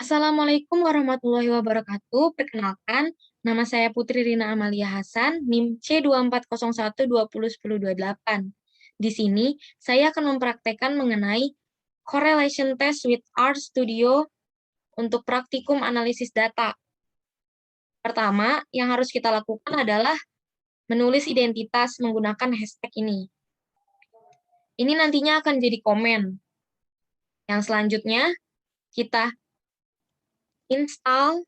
Assalamualaikum warahmatullahi wabarakatuh. Perkenalkan, nama saya Putri Rina Amalia Hasan, NIM C2401201028. Di sini, saya akan mempraktekkan mengenai correlation test with R Studio untuk praktikum analisis data. Pertama, yang harus kita lakukan adalah menulis identitas menggunakan hashtag ini. Ini nantinya akan jadi komen. Yang selanjutnya, kita install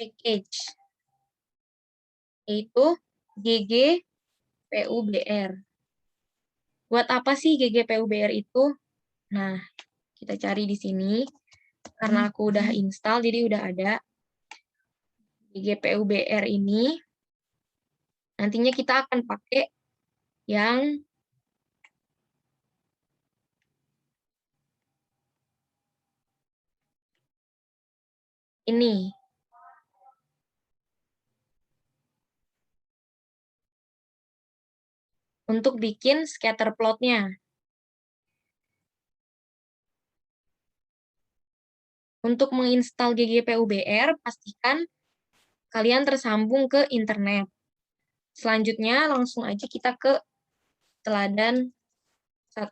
package, yaitu GGPUBR. Buat apa sih GGPUBR itu? Nah, kita cari di sini. Karena aku udah install, jadi udah ada. GGPUBR ini, nantinya kita akan pakai yang ini. Untuk bikin scatter plot-nya. Untuk menginstal GGPUBR, pastikan kalian tersambung ke internet. Selanjutnya, langsung aja kita ke teladan 1.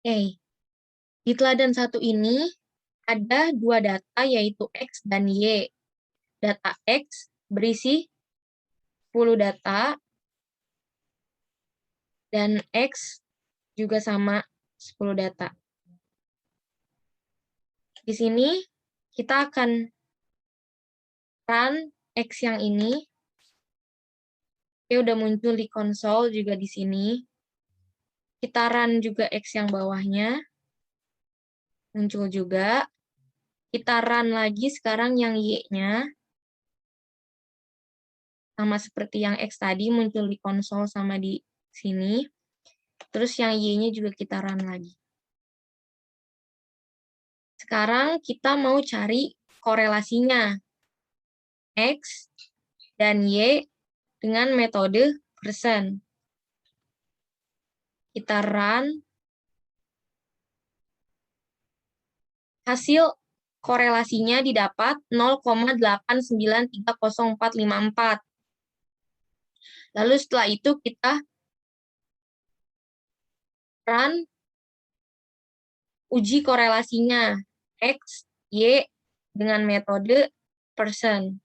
Oke, di teladan 1 ini ada 2 data, yaitu X dan Y. Data X berisi 10 data, dan X juga sama 10 data. Di sini kita akan run X yang ini. Oke, udah muncul di konsol juga di sini. Kita run juga X yang bawahnya. Muncul juga. Kita run lagi sekarang yang Y-nya. Sama seperti yang X tadi, muncul di konsol sama di sini. Terus yang Y-nya juga kita run lagi. Sekarang kita mau cari korelasinya. X dan Y dengan metode Pearson. Kita run. Hasil korelasinya didapat 0,8930454. Lalu setelah itu kita run uji korelasinya X, Y dengan metode Pearson.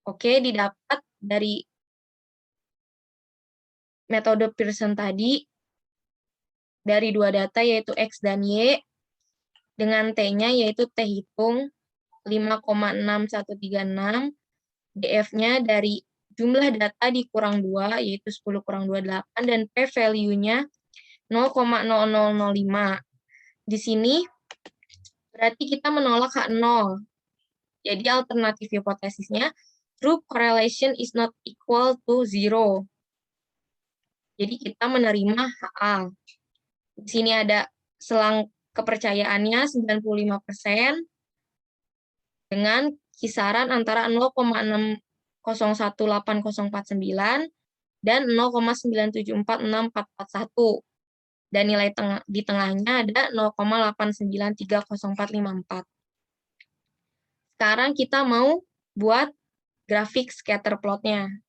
Oke, didapat dari metode Pearson tadi dari dua data yaitu X dan Y dengan T-nya yaitu T hitung 5,6136, DF-nya dari jumlah data dikurang 2 yaitu 10 kurang 28 dan P-value-nya 0,0005. Di sini berarti kita menolak H0. Jadi alternatif hipotesisnya true correlation is not equal to 0. Jadi kita menerima HA. Di sini ada selang kepercayaannya 95% dengan kisaran antara 0,6018049 dan 0,9746441. Dan nilai di tengahnya ada 0,8930454. Sekarang kita mau buat grafik scatter plot-nya.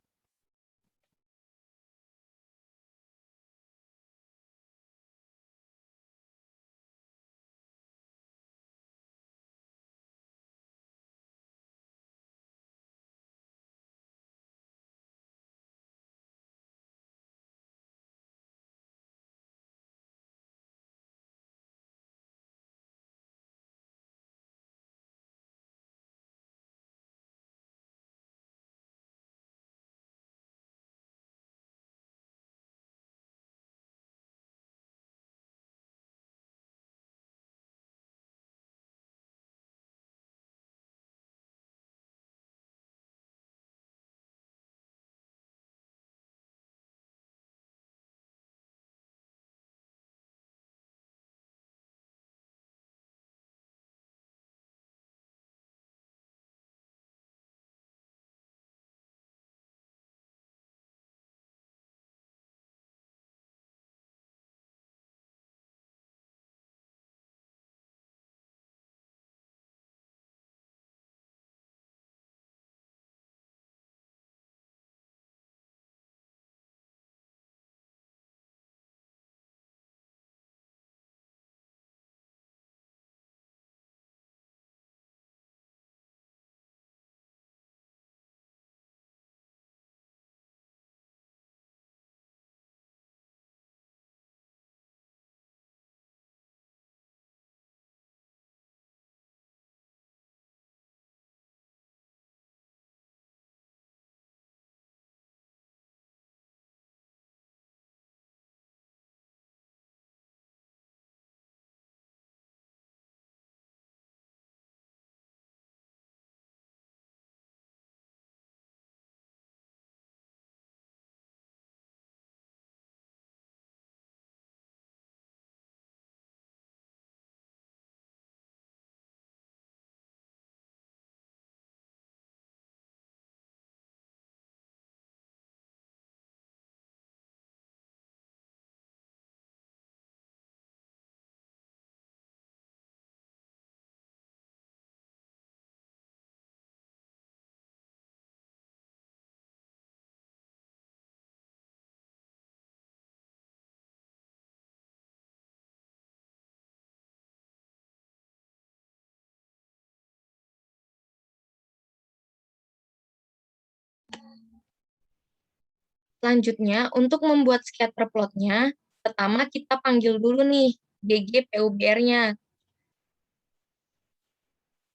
Selanjutnya, untuk membuat scatter plot-nya, pertama kita panggil dulu nih GG PUBR-nya.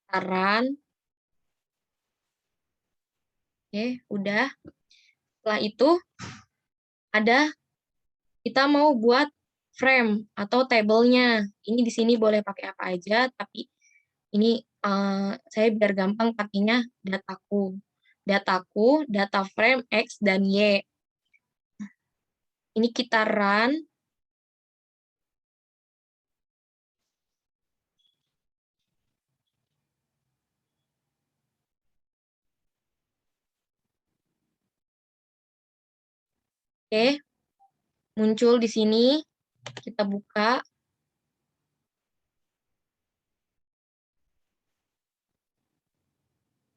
Saran. Oke, udah. Setelah itu, kita mau buat frame atau table-nya. Ini di sini boleh pakai apa aja, tapi ini saya biar gampang pakainya dataku. Dataku, data frame X dan Y. Ini kita run. Oke, muncul di sini. Kita buka.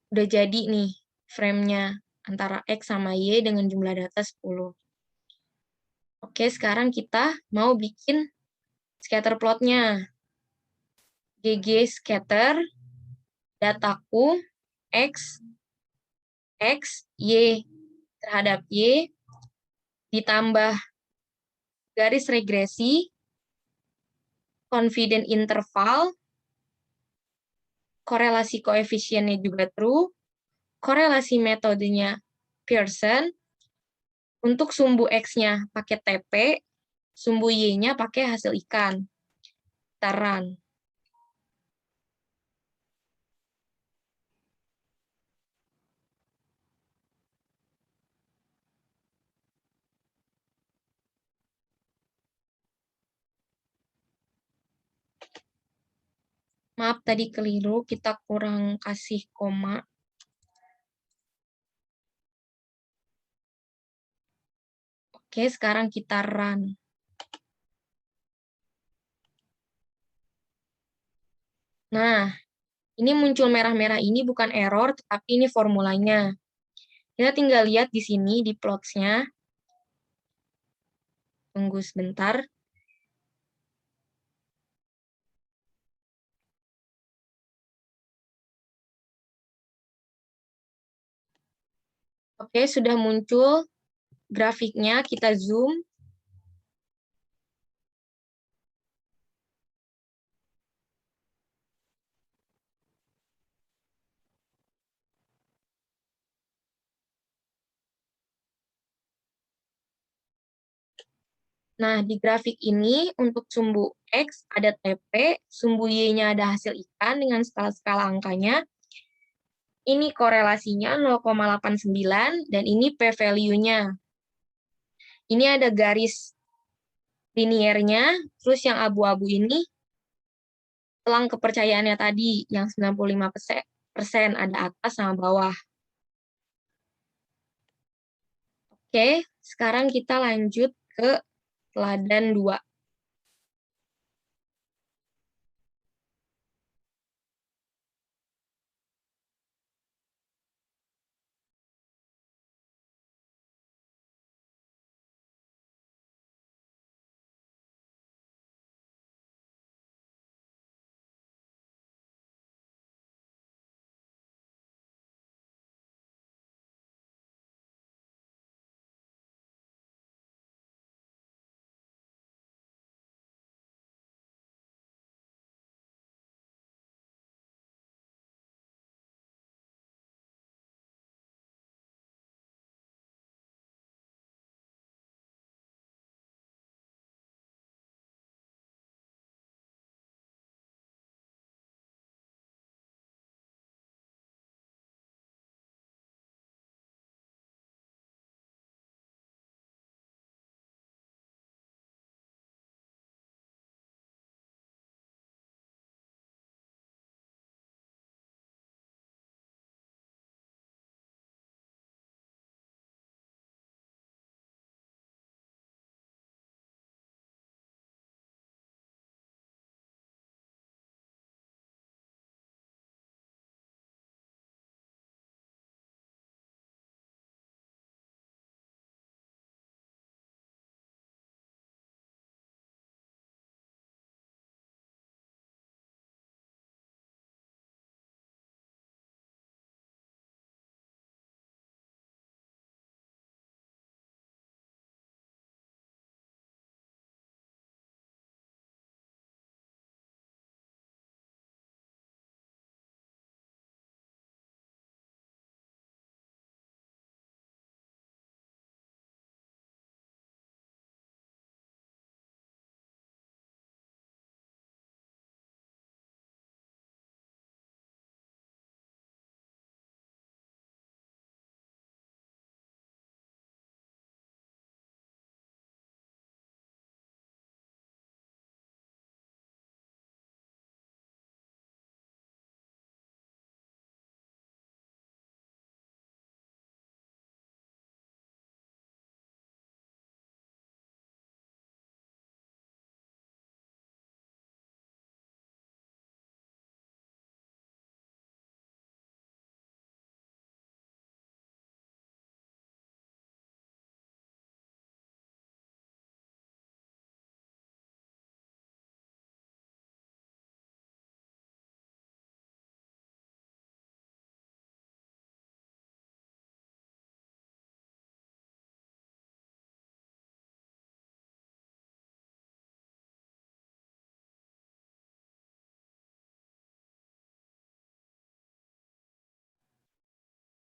Udah jadi nih frame-nya antara X sama Y dengan jumlah data 10. Oke, sekarang kita mau bikin scatter plot-nya. GG scatter, dataku, X, X, Y terhadap Y, ditambah garis regresi, confidence interval, korelasi koefisiennya juga true, korelasi metodenya Pearson, untuk sumbu X-nya pakai TP, sumbu Y-nya pakai hasil ikan. Kita run. Maaf tadi keliru, kita kurang kasih koma. Oke, sekarang kita run. Nah, ini muncul merah-merah ini bukan error, tetapi ini formulanya. Kita tinggal lihat di sini, di plots-nya. Tunggu sebentar. Oke, sudah muncul grafiknya, kita zoom. Nah, di grafik ini untuk sumbu X ada TP, sumbu Y-nya ada hasil ikan dengan skala-skala angkanya. Ini korelasinya 0,89 dan ini p-value-nya. Ini ada garis liniernya, terus yang abu-abu ini elang kepercayaannya tadi yang 95% ada atas sama bawah. Oke, sekarang kita lanjut ke teladan 2.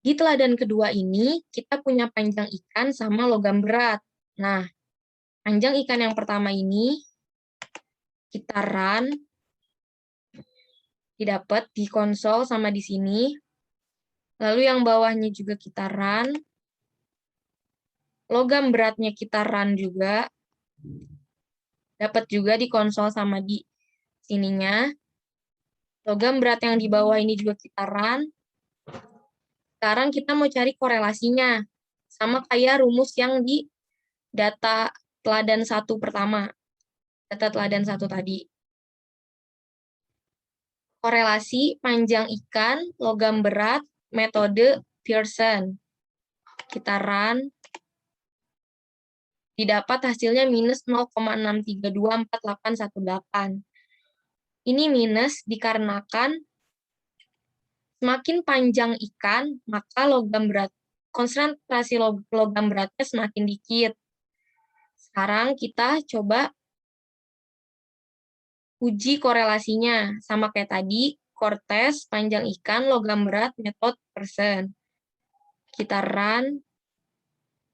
Di teladan kedua ini, kita punya panjang ikan sama logam berat. Nah, panjang ikan yang pertama ini, kita run, didapat di konsol sama di sini. Lalu yang bawahnya juga kita run. Logam beratnya kita run juga. Dapat juga di konsol sama di sininya. Logam berat yang di bawah ini juga kita run. Sekarang kita mau cari korelasinya. Sama kayak rumus yang di data teladan 1 pertama. Data teladan 1 tadi. Korelasi panjang ikan, logam berat, metode Pearson. Kita run. Didapat hasilnya minus 0,6324818. Ini minus dikarenakan semakin panjang ikan, maka konsentrasi logam beratnya semakin dikit. Sekarang kita coba uji korelasinya. Sama kayak tadi, Cortez, panjang ikan, logam berat, metode Pearson. Kita run.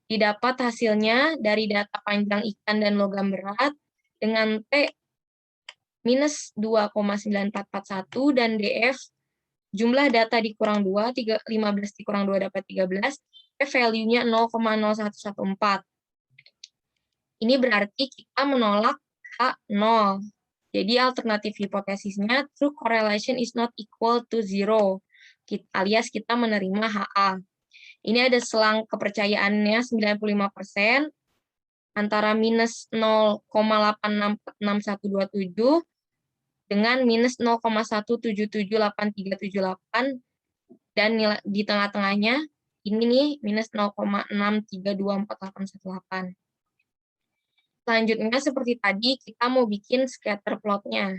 Didapat hasilnya dari data panjang ikan dan logam berat dengan T minus 2,9441 dan DF jumlah data dikurang 2, 15 dikurang 2 dapat 13, value-nya 0,0114. Ini berarti kita menolak H0. Jadi alternatif hipotesisnya true correlation is not equal to 0, alias kita menerima HA. Ini ada selang kepercayaannya 95% antara minus 0,866127 dengan minus 0,1778378 dan nilai di tengah-tengahnya ini nih minus 0,6324818. Selanjutnya seperti tadi kita mau bikin scatter plot-nya.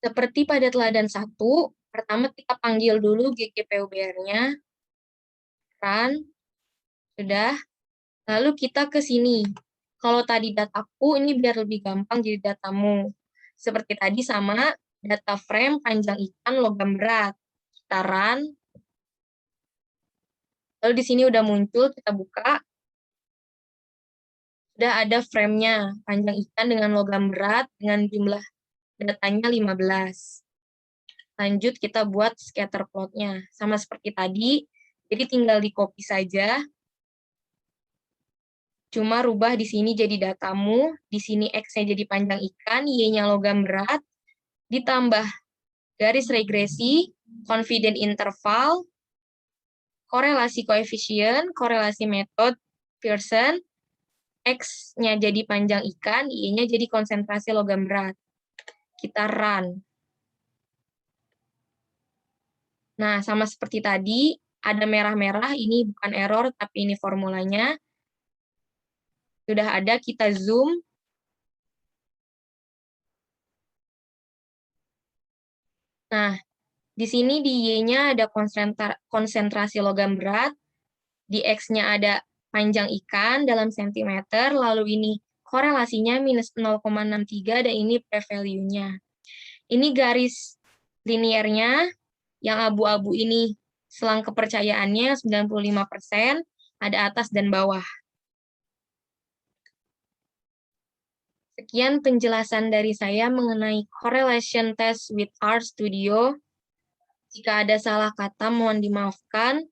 Seperti pada teladan 1, pertama kita panggil dulu GGPUBR-nya, run, sudah. Lalu kita ke sini. Kalau tadi dataku, ini biar lebih gampang jadi datamu. Seperti tadi sama data frame panjang ikan logam berat. Kita run. Lalu di sini udah muncul, kita buka. Sudah ada frame-nya, panjang ikan dengan logam berat dengan jumlah datanya 15. Lanjut kita buat scatter plot-nya. Sama seperti tadi, jadi tinggal di-copy saja. Cuma rubah di sini jadi datamu, di sini X-nya jadi panjang ikan, Y-nya logam berat, ditambah garis regresi, confident interval, korelasi koefisien, korelasi metode Pearson, X-nya jadi panjang ikan, Y-nya jadi konsentrasi logam berat. Kita run. Nah, sama seperti tadi, ada merah-merah, ini bukan error, tapi ini formulanya. Sudah ada, kita zoom. Nah, di sini di Y-nya ada konsentrasi logam berat, di X-nya ada panjang ikan dalam sentimeter, lalu ini korelasinya minus 0,63 dan ini p-value-nya. Ini garis linearnya, yang abu-abu ini selang kepercayaannya 95%, ada atas dan bawah. Sekian penjelasan dari saya mengenai correlation test with RStudio. Jika ada salah kata, mohon dimaafkan.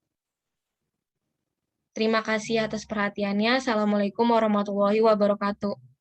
Terima kasih atas perhatiannya. Assalamualaikum warahmatullahi wabarakatuh.